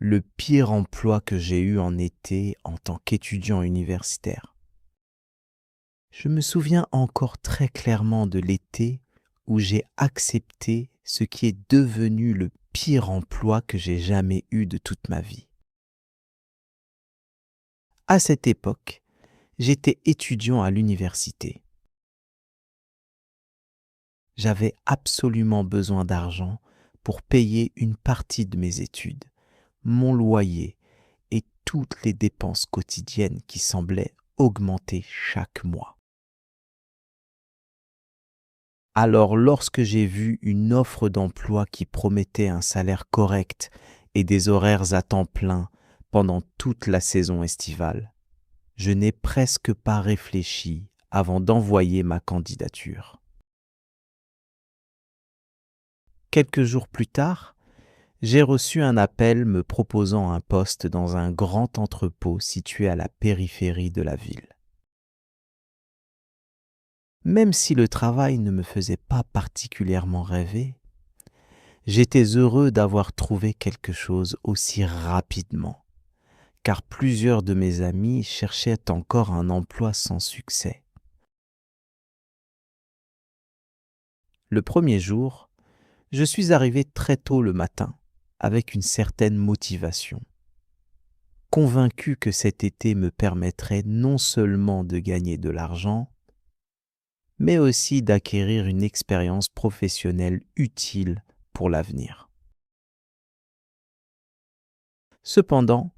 le pire emploi que j'ai eu en été en tant qu'étudiant universitaire. Je me souviens encore très clairement de l'été où j'ai accepté ce qui est devenu le pire emploi que j'ai jamais eu de toute ma vie. À cette époque, j'étais étudiant à l'université. J'avais absolument besoin d'argent pour payer une partie de mes études, mon loyer et toutes les dépenses quotidiennes qui semblaient augmenter chaque mois. Alors lorsque j'ai vu une offre d'emploi qui promettait un salaire correct et des horaires à temps plein pendant toute la saison estivale, je n'ai presque pas réfléchi avant d'envoyer ma candidature. Quelques jours plus tard, j'ai reçu un appel me proposant un poste dans un grand entrepôt situé à la périphérie de la ville. Même si le travail ne me faisait pas particulièrement rêver, j'étais heureux d'avoir trouvé quelque chose aussi rapidement, car plusieurs de mes amis cherchaient encore un emploi sans succès. Le premier jour, je suis arrivé très tôt le matin, avec une certaine motivation, convaincu que cet été me permettrait non seulement de gagner de l'argent, mais aussi d'acquérir une expérience professionnelle utile pour l'avenir. Cependant,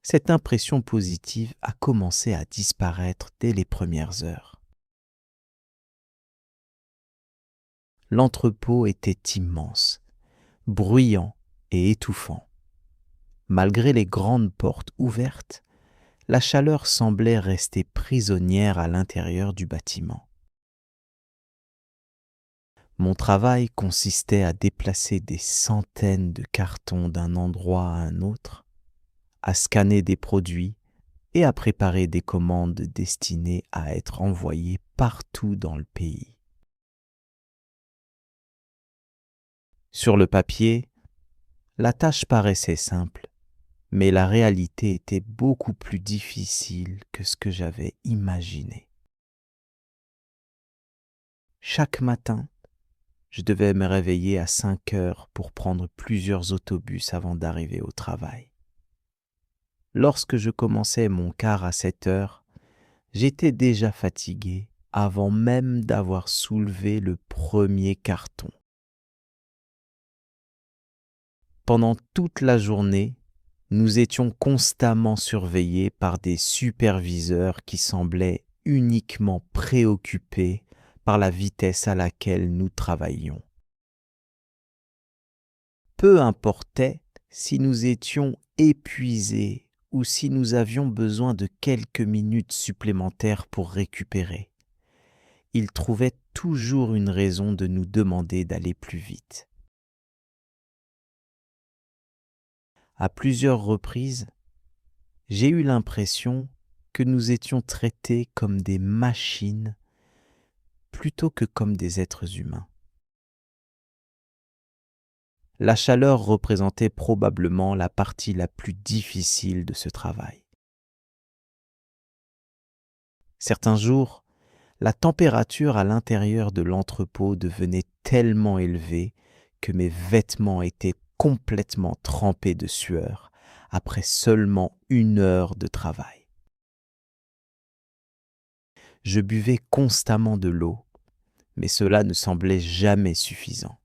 cette impression positive a commencé à disparaître dès les premières heures. L'entrepôt était immense, bruyant et étouffant. Malgré les grandes portes ouvertes, la chaleur semblait rester prisonnière à l'intérieur du bâtiment. Mon travail consistait à déplacer des centaines de cartons d'un endroit à un autre, à scanner des produits et à préparer des commandes destinées à être envoyées partout dans le pays. Sur le papier, la tâche paraissait simple, mais la réalité était beaucoup plus difficile que ce que j'avais imaginé. Chaque matin, je devais me réveiller à 5 heures pour prendre plusieurs autobus avant d'arriver au travail. Lorsque je commençais mon quart à 7 heures, j'étais déjà fatigué avant même d'avoir soulevé le premier carton. Pendant toute la journée, nous étions constamment surveillés par des superviseurs qui semblaient uniquement préoccupés par la vitesse à laquelle nous travaillions. Peu importait si nous étions épuisés ou si nous avions besoin de quelques minutes supplémentaires pour récupérer. Ils trouvaient toujours une raison de nous demander d'aller plus vite. À plusieurs reprises, j'ai eu l'impression que nous étions traités comme des machines plutôt que comme des êtres humains. La chaleur représentait probablement la partie la plus difficile de ce travail. Certains jours, la température à l'intérieur de l'entrepôt devenait tellement élevée que mes vêtements étaient complètement trempés de sueur après seulement 1 heure de travail. Je buvais constamment de l'eau, mais cela ne semblait jamais suffisant.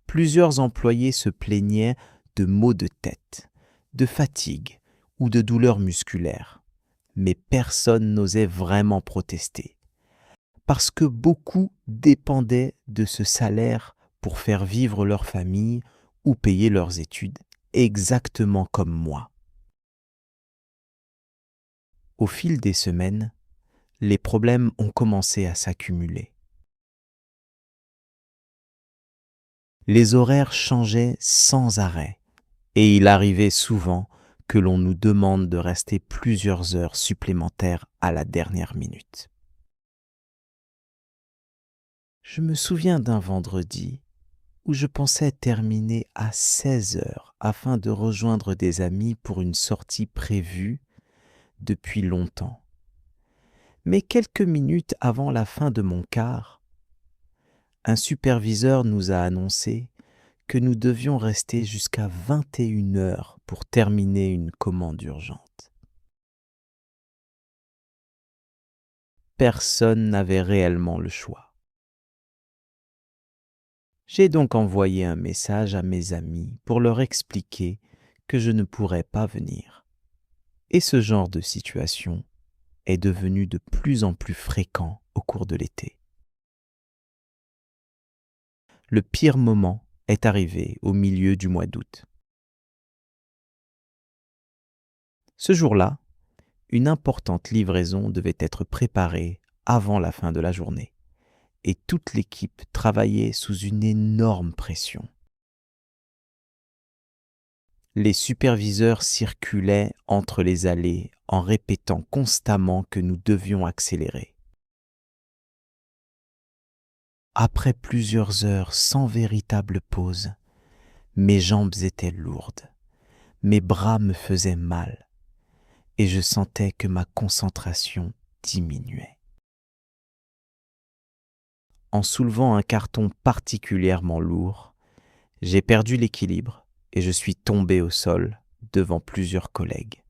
Plusieurs employés se plaignaient de maux de tête, de fatigue ou de douleurs musculaires, mais personne n'osait vraiment protester, parce que beaucoup dépendaient de ce salaire pour faire vivre leur famille ou payer leurs études, exactement comme moi. Au fil des semaines, les problèmes ont commencé à s'accumuler. Les horaires changeaient sans arrêt et il arrivait souvent que l'on nous demande de rester plusieurs heures supplémentaires à la dernière minute. Je me souviens d'un vendredi où je pensais terminer à 16 heures afin de rejoindre des amis pour une sortie prévue depuis longtemps. Mais quelques minutes avant la fin de mon quart, un superviseur nous a annoncé que nous devions rester jusqu'à 21 heures pour terminer une commande urgente. Personne n'avait réellement le choix. J'ai donc envoyé un message à mes amis pour leur expliquer que je ne pourrais pas venir. Et ce genre de situation est devenu de plus en plus fréquent au cours de l'été. Le pire moment est arrivé au milieu du mois d'août. Ce jour-là, une importante livraison devait être préparée avant la fin de la journée, et toute l'équipe travaillait sous une énorme pression. Les superviseurs circulaient entre les allées en répétant constamment que nous devions accélérer. Après plusieurs heures sans véritable pause, mes jambes étaient lourdes, mes bras me faisaient mal et je sentais que ma concentration diminuait. En soulevant un carton particulièrement lourd, j'ai perdu l'équilibre et je suis tombé au sol devant plusieurs collègues.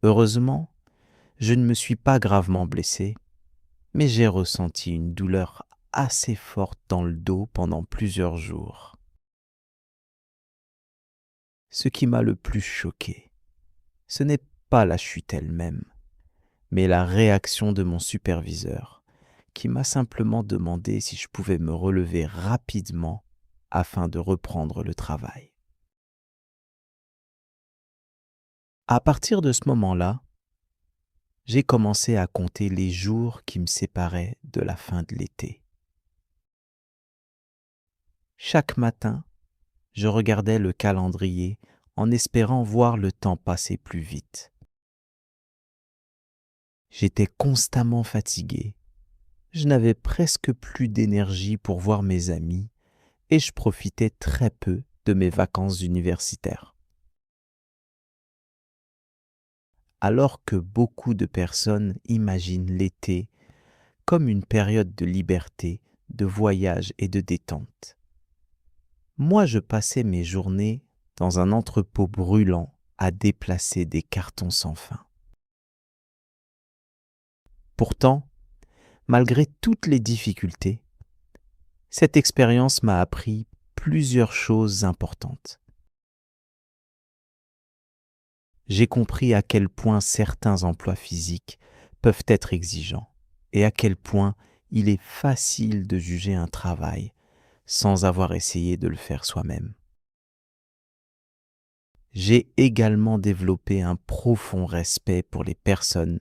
Heureusement, je ne me suis pas gravement blessé, mais j'ai ressenti une douleur assez forte dans le dos pendant plusieurs jours. Ce qui m'a le plus choqué, ce n'est pas la chute elle-même, mais la réaction de mon superviseur, qui m'a simplement demandé si je pouvais me relever rapidement afin de reprendre le travail. À partir de ce moment-là, j'ai commencé à compter les jours qui me séparaient de la fin de l'été. Chaque matin, je regardais le calendrier en espérant voir le temps passer plus vite. J'étais constamment fatigué, je n'avais presque plus d'énergie pour voir mes amis et je profitais très peu de mes vacances universitaires. Alors que beaucoup de personnes imaginent l'été comme une période de liberté, de voyage et de détente, moi je passais mes journées dans un entrepôt brûlant à déplacer des cartons sans fin. Pourtant, malgré toutes les difficultés, cette expérience m'a appris plusieurs choses importantes. J'ai compris à quel point certains emplois physiques peuvent être exigeants et à quel point il est facile de juger un travail sans avoir essayé de le faire soi-même. J'ai également développé un profond respect pour les personnes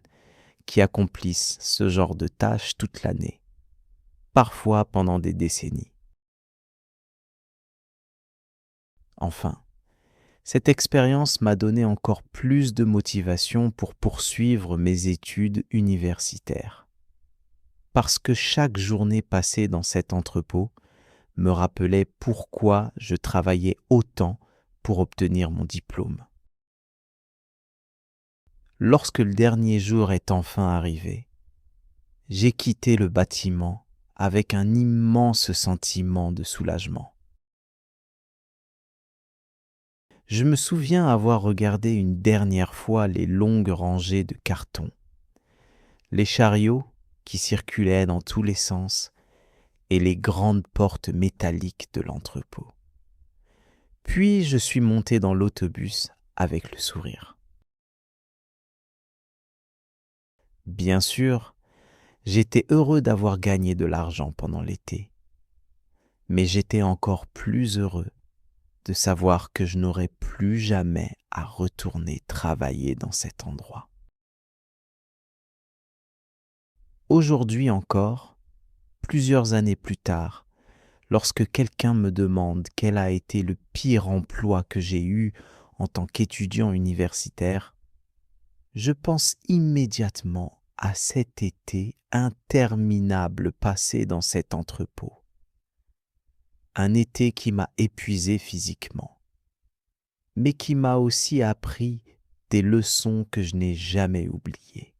qui accomplissent ce genre de tâches toute l'année, parfois pendant des décennies. Enfin, cette expérience m'a donné encore plus de motivation pour poursuivre mes études universitaires. Parce que chaque journée passée dans cet entrepôt me rappelait pourquoi je travaillais autant pour obtenir mon diplôme. Lorsque le dernier jour est enfin arrivé, j'ai quitté le bâtiment avec un immense sentiment de soulagement. Je me souviens avoir regardé une dernière fois les longues rangées de cartons, les chariots qui circulaient dans tous les sens et les grandes portes métalliques de l'entrepôt. Puis je suis monté dans l'autobus avec le sourire. Bien sûr, j'étais heureux d'avoir gagné de l'argent pendant l'été, mais j'étais encore plus heureux de savoir que je n'aurais plus jamais à retourner travailler dans cet endroit. Aujourd'hui encore, plusieurs années plus tard, lorsque quelqu'un me demande quel a été le pire emploi que j'ai eu en tant qu'étudiant universitaire, je pense immédiatement à cet été interminable passé dans cet entrepôt. Un été qui m'a épuisé physiquement, mais qui m'a aussi appris des leçons que je n'ai jamais oubliées.